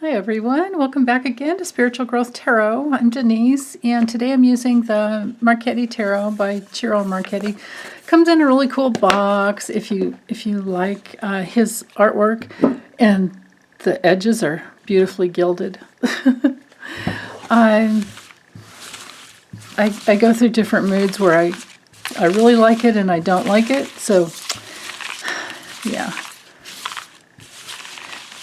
Hi everyone, welcome back again to Spiritual Growth Tarot. I'm Denise, and today I'm using the Marchetti Tarot by Ciro Marchetti. Comes in a really cool box if you like his artwork, and the edges are beautifully gilded. I go through different moods where I really like it and I don't like it, so yeah.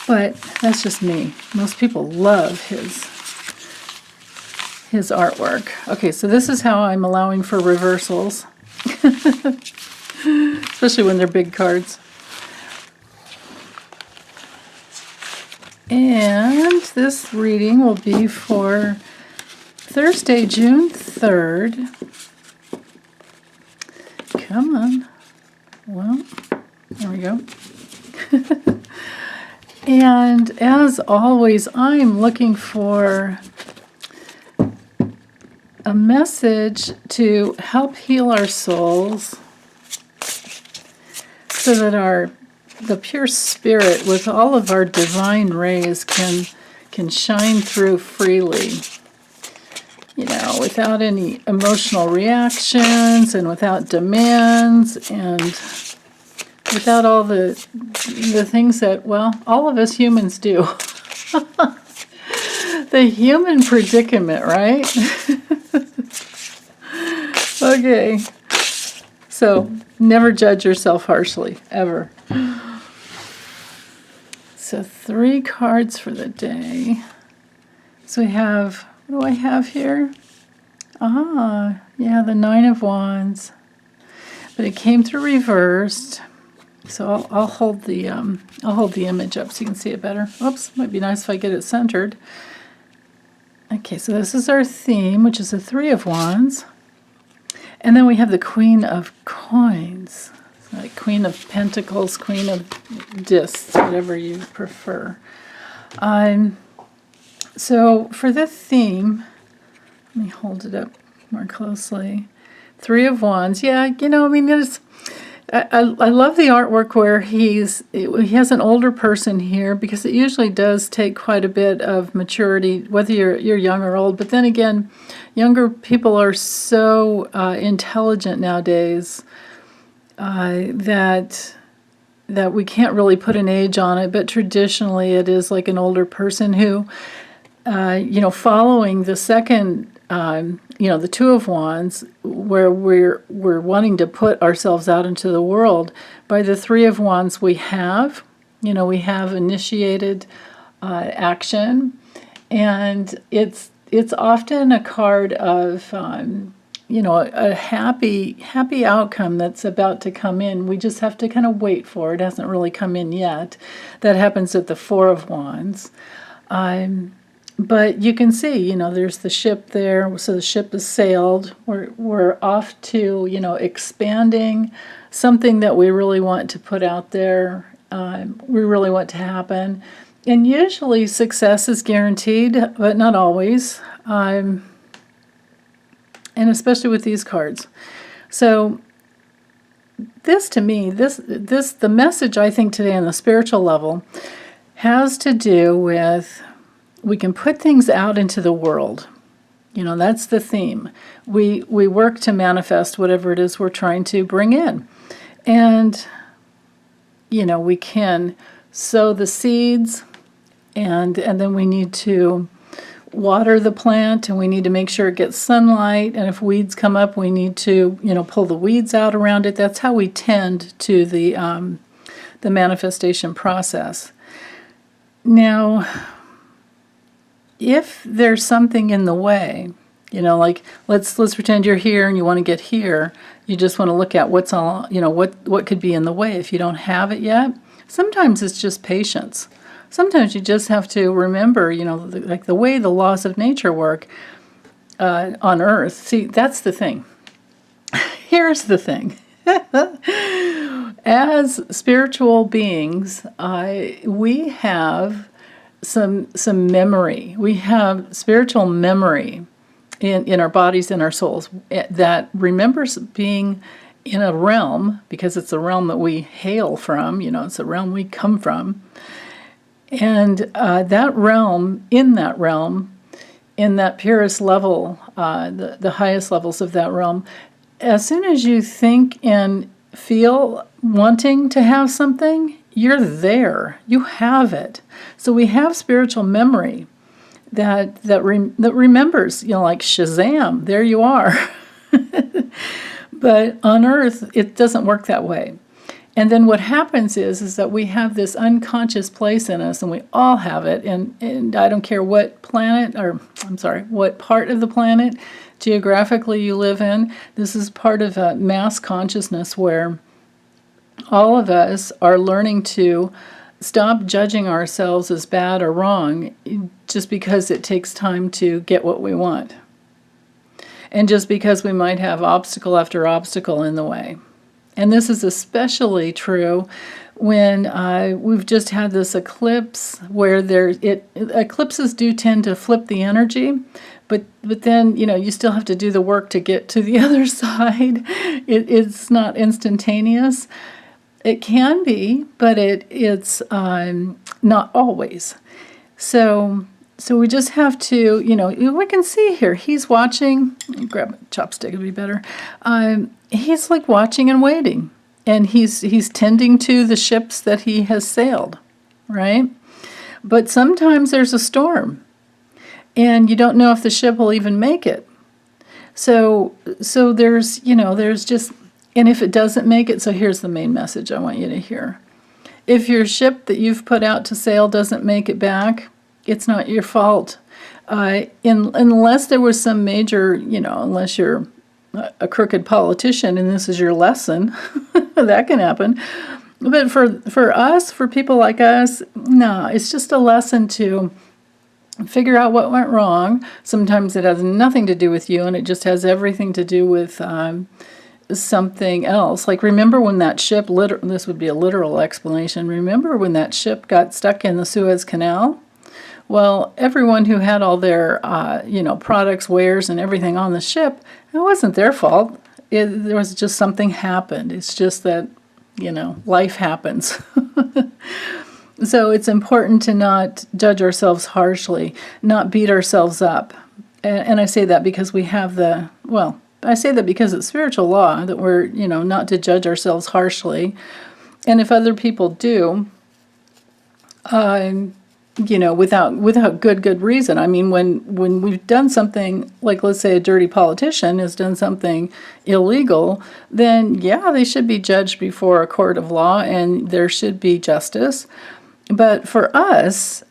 But that's just me. Most people love his artwork. Okay, so this is how I'm allowing for reversals, especially when they're big cards. And this reading will be for Thursday, June 3rd. Come on. Well, there we go. And as always, I'm looking for a message to help heal our souls so that the pure spirit with all of our divine rays can shine through freely, without any emotional reactions and without demands and without all the things that, well, all of us humans do. The human predicament, right? Okay. So, never judge yourself harshly, ever. So, 3 cards for the day. So we have, what do I have here? Yeah, the 9 of Wands. But it came through reversed. So I'll hold the image up so you can see it better. Oops, might be nice if I get it centered. Okay, so this is our theme, which is the 3 of Wands. And then we have the Queen of Coins. So like Queen of Pentacles, Queen of Discs, whatever you prefer. So for the theme, let me hold it up more closely. 3 of Wands. Yeah, it's... I love the artwork where he has an older person here, because it usually does take quite a bit of maturity, whether you're young or old. But then again, younger people are so intelligent nowadays that we can't really put an age on it. But traditionally, it is like an older person who, following the second. The 2 of Wands, where we're wanting to put ourselves out into the world. By the 3 of Wands, we have initiated action, and it's often a card of a happy outcome that's about to come in. We just have to kind of wait for it. It hasn't really come in yet. That happens at the 4 of Wands. But you can see, there's the ship there. So the ship is sailed. We're off to, expanding something that we really want to put out there. We really want to happen. And usually success is guaranteed, but not always. And especially with these cards. So this, to me, the message I think today on the spiritual level has to do with, we can put things out into the world. That's the theme. We work to manifest whatever it is we're trying to bring in. And, we can sow the seeds, and then we need to water the plant, and we need to make sure it gets sunlight. And if weeds come up, we need to, pull the weeds out around it. That's how we tend to the manifestation process. Now, if there's something in the way, like let's pretend you're here and you want to get here, you just want to look at what's all, what could be in the way if you don't have it yet. Sometimes it's just patience. Sometimes you just have to remember, like the way the laws of nature work on Earth. See, that's the thing. Here's the thing. As spiritual beings, we have some memory. We have spiritual memory in our bodies and our souls that remembers being in a realm, because it's a realm that we hail from, it's a realm we come from, And that realm, in that purest level, the highest levels of that realm, as soon as you think and feel wanting to have something, you're there. You have it. So we have spiritual memory that remembers, like Shazam, there you are. But on Earth, it doesn't work that way. And then what happens is that we have this unconscious place in us, and we all have it. And I don't care what what part of the planet geographically you live in. This is part of a mass consciousness where all of us are learning to stop judging ourselves as bad or wrong just because it takes time to get what we want. And just because we might have obstacle after obstacle in the way. And this is especially true when we've just had this eclipse where eclipses do tend to flip the energy, but then, you still have to do the work to get to the other side. It's not instantaneous. It can be, but it's not always. So we just have to, we can see here, he's watching. Grab a chopstick, would be better. He's like watching and waiting, and he's tending to the ships that he has sailed, right? But sometimes there's a storm, and you don't know if the ship will even make it. So there's, there's just, and if it doesn't make it, so here's the main message I want you to hear. If your ship that you've put out to sail doesn't make it back, it's not your fault. Unless there was some major, unless you're a crooked politician and this is your lesson, that can happen. But for us, for people like us, no, it's just a lesson to figure out what went wrong. Sometimes it has nothing to do with you, and it just has everything to do with something else. Like, remember when that ship, this would be a literal explanation, remember when that ship got stuck in the Suez Canal? Well, everyone who had all their, products, wares, and everything on the ship, it wasn't their fault. There was just something happened. It's just that, life happens. So it's important to not judge ourselves harshly, not beat ourselves up. And I say that because we have I say that because it's spiritual law that we're, not to judge ourselves harshly. And if other people do, without good reason. I mean, when we've done something, like let's say a dirty politician has done something illegal, then yeah, they should be judged before a court of law and there should be justice. But for us,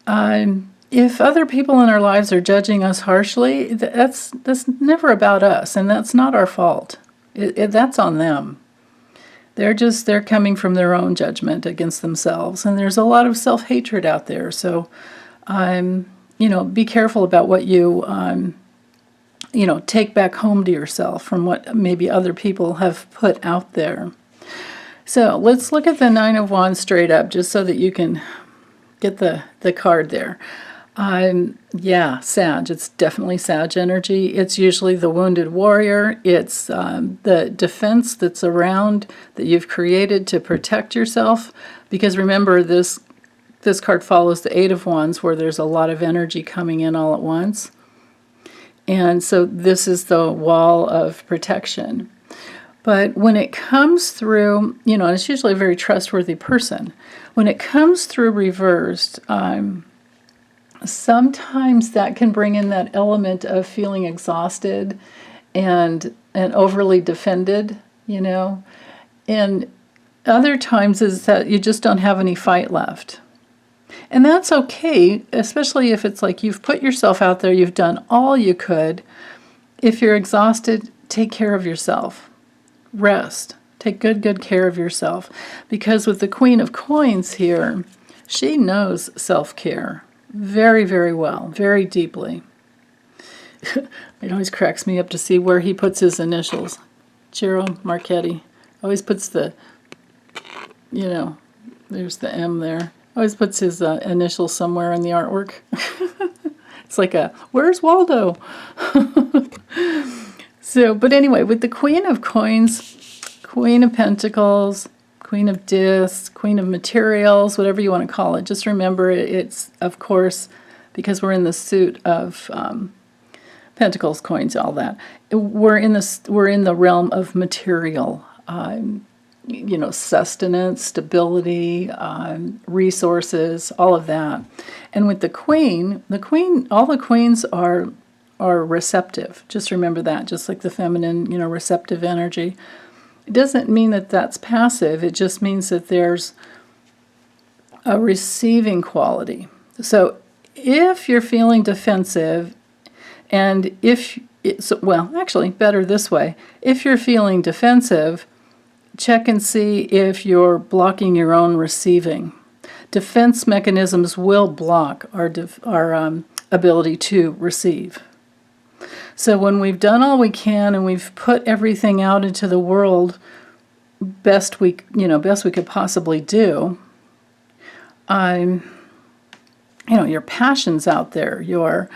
if other people in our lives are judging us harshly, that's never about us, and that's not our fault. That's on them. They're coming from their own judgment against themselves, and there's a lot of self-hatred out there. So, be careful about what you, take back home to yourself from what maybe other people have put out there. So let's look at the Nine of Wands straight up, just so that you can get the card there. Sag. It's definitely Sag energy. It's usually the wounded warrior. It's the defense that's around that you've created to protect yourself. Because remember, this card follows the Eight of Wands, where there's a lot of energy coming in all at once. And so this is the wall of protection. But when it comes through, and it's usually a very trustworthy person. When it comes through reversed, sometimes that can bring in that element of feeling exhausted and overly defended, and other times is that you just don't have any fight left. And that's okay, especially if it's like you've put yourself out there, you've done all you could. If you're exhausted, take care of yourself. Rest. Take good care of yourself. Because with the Queen of Coins here, she knows self-care. Very, very well, very deeply. It always cracks me up to see where he puts his initials. Ciro Marchetti always puts the, there's the M there. Always puts his initials somewhere in the artwork. It's like where's Waldo? So, but anyway, with the Queen of Coins, Queen of Pentacles, Queen of Discs, Queen of Materials, whatever you want to call it. Just remember, it's, of course, because we're in the suit of Pentacles, coins, all that. We're in the realm of material, sustenance, stability, resources, all of that. And with the queen, all the queens are receptive. Just remember that, just like the feminine, receptive energy. It doesn't mean that that's passive. It just means that there's a receiving quality. So if you're feeling defensive, and actually, better this way. If you're feeling defensive, check and see if you're blocking your own receiving. Defense mechanisms will block our ability to receive. So when we've done all we can and we've put everything out into the world best we could possibly do, your passion's out there, your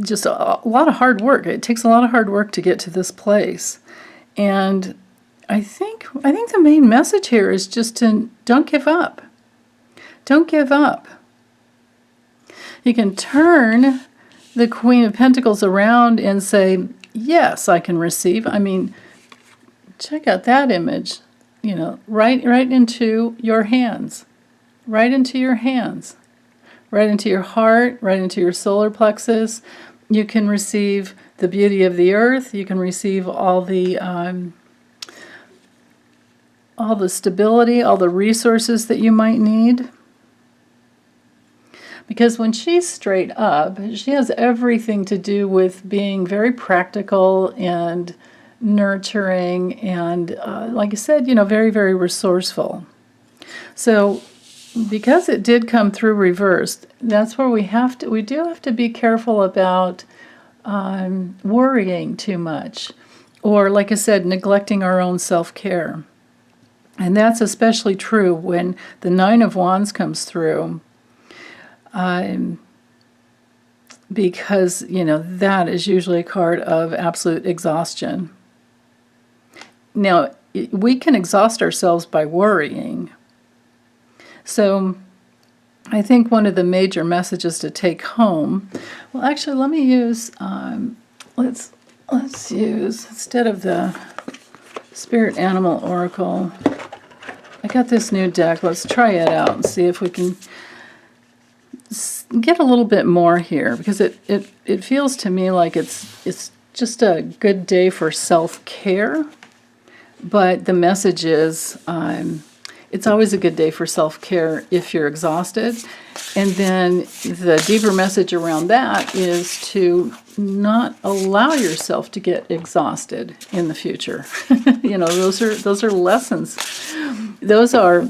just a lot of hard work. It takes a lot of hard work to get to this place. And I think the main message here is just to don't give up. Don't give up. You can turn the Queen of Pentacles around and say, yes, I can receive. I mean, check out that image, right into your hands, right into your hands, right into your heart, right into your solar plexus. You can receive the beauty of the earth. You can receive all the stability, all the resources that you might need. Because when she's straight up, she has everything to do with being very practical and nurturing and, like I said, very, very resourceful. So because it did come through reversed, that's where we do have to be careful about worrying too much, or, like I said, neglecting our own self-care. And that's especially true when the Nine of Wands comes through. Because, that is usually a card of absolute exhaustion. Now, we can exhaust ourselves by worrying. So, I think one of the major messages to take home, well, actually, let me use, let's use, instead of the Spirit Animal Oracle, I got this new deck. Let's try it out and see if we can get a little bit more here, because it feels to me like it's just a good day for self-care, but the message is it's always a good day for self-care if you're exhausted. And then the deeper message around that is to not allow yourself to get exhausted in the future. Those are lessons. Those are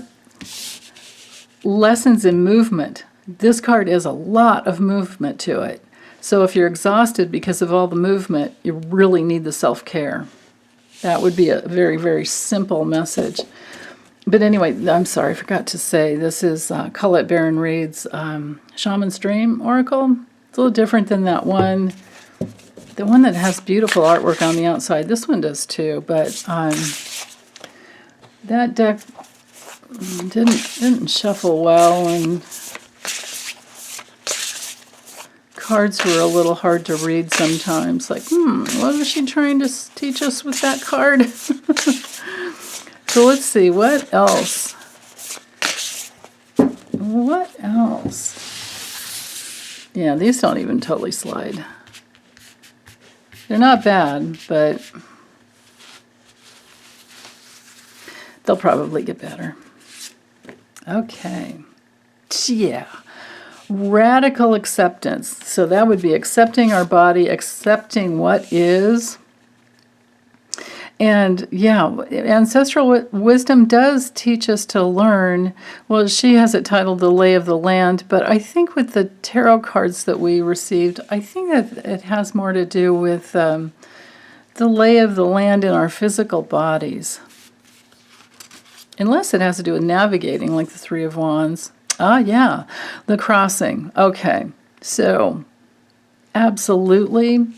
lessons in movement. This card has a lot of movement to it. So if you're exhausted because of all the movement, you really need the self-care. That would be a very, very simple message. But anyway, I'm sorry, I forgot to say, this is Colette Baron Reed's Shaman's Dream Oracle. It's a little different than that one. The one that has beautiful artwork on the outside. This one does too, but that deck didn't shuffle well, and cards were a little hard to read sometimes. Like, what was she trying to teach us with that card? So let's see, what else? What else? Yeah, these don't even totally slide. They're not bad, but they'll probably get better. Okay. Yeah. Radical acceptance. So that would be accepting our body, accepting what is. And yeah, ancestral wisdom does teach us to learn. Well, she has it titled The Lay of the Land, but I think with the tarot cards that we received, I think that it has more to do with the lay of the land in our physical bodies. Unless it has to do with navigating, like the Three of Wands. Ah, yeah, the crossing. Okay, so absolutely,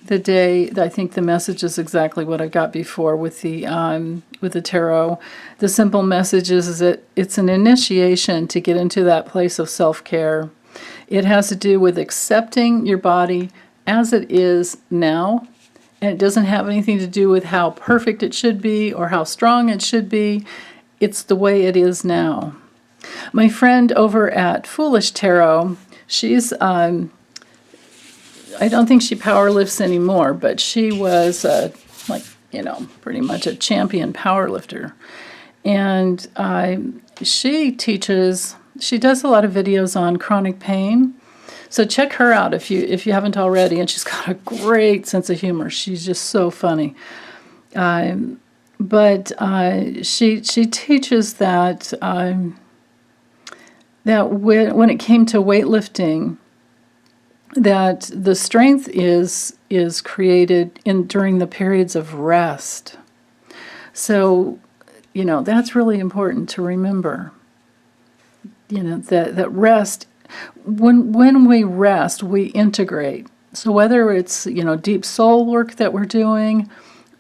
the day. I think the message is exactly what I got before with the tarot. The simple message is that it's an initiation to get into that place of self-care. It has to do with accepting your body as it is now, and it doesn't have anything to do with how perfect it should be or how strong it should be. It's the way it is now. My friend over at Foolish Tarot, she's I don't think she power lifts anymore, but she was pretty much a champion power lifter. And she does a lot of videos on chronic pain. So check her out if you haven't already. And she's got a great sense of humor. She's just so funny. But she teaches that when it came to weightlifting, that the strength is created during the periods of rest. So, that's really important to remember. That rest, when we rest, we integrate. So whether it's, deep soul work that we're doing,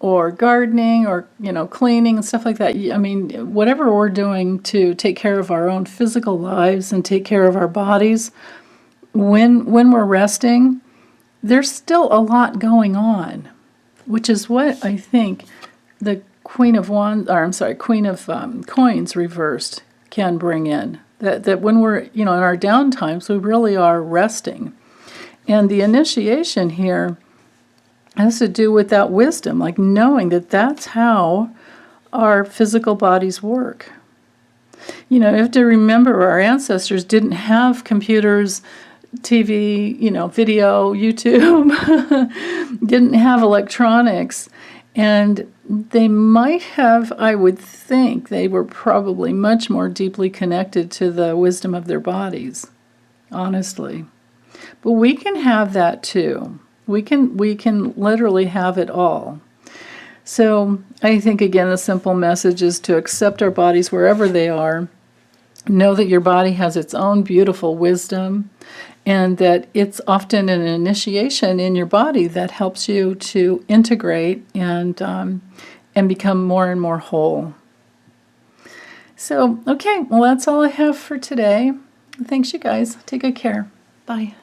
or gardening, or, cleaning and stuff like that. I mean, whatever we're doing to take care of our own physical lives and take care of our bodies, when we're resting, there's still a lot going on, which is what I think the Queen of Coins reversed can bring in. That when we're, in our down times, we really are resting. And the initiation here has to do with that wisdom, like knowing that that's how our physical bodies work. You have to remember our ancestors didn't have computers, TV, video, YouTube, didn't have electronics. And they might have, I would think, they were probably much more deeply connected to the wisdom of their bodies, honestly. But we can have that too. We can literally have it all. So I think, again, the simple message is to accept our bodies wherever they are. Know that your body has its own beautiful wisdom, and that it's often an initiation in your body that helps you to integrate and become more and more whole. So, okay, well, that's all I have for today. Thanks, you guys. Take good care. Bye.